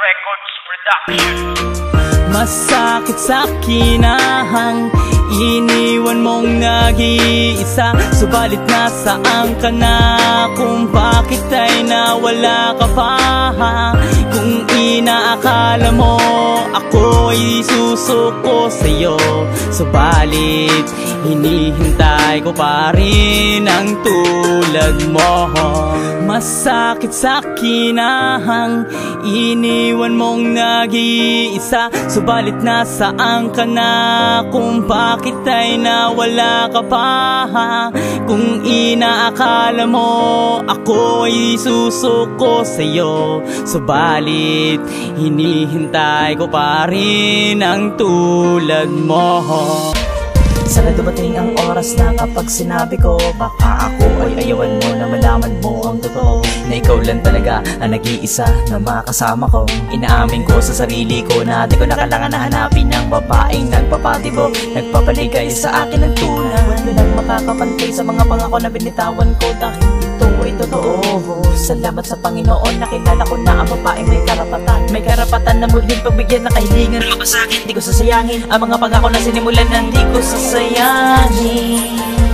Records Production. Masakit sa kinahang iniwan mong nag-iisa, subalit nasaan ka na, kung bakit ay nawala ka pa. Kung inaakala mo ako ay susuko sa'yo, subalit hinihintay ko pa rin ang tulad mo. Masakit sa kinahang iniwan mong nag-iisa, subalit nasaan ka na, kung bakit ay nawala ka pa. Kung inaakala mo ako ay susuko sa'yo, subalit hinihintay ko pa rin ang tulad mo. Sana dumating ang oras na kapag sinabi ko, baka ako ay ayawan mo na malaman mo ang totoo, na ikaw lang talaga ang nag-iisa na makasama ko. Inaamin ko sa sarili ko na di ko na kailangan na hanapin ng babaeng nagpapatibok, nagpapaligay sa akin ng tunay. Wala nang makakapantay sa mga pangako na binitawan ko, dahil ito ay totoo. Salamat sa Panginoon, nakilala ko na ang babaeng may karapatan. May karapatan na muling pagbigyan na kahilingan mo sa akin. Di ko sasayangin ang mga pangako na sinimulan na di ko sasayangin.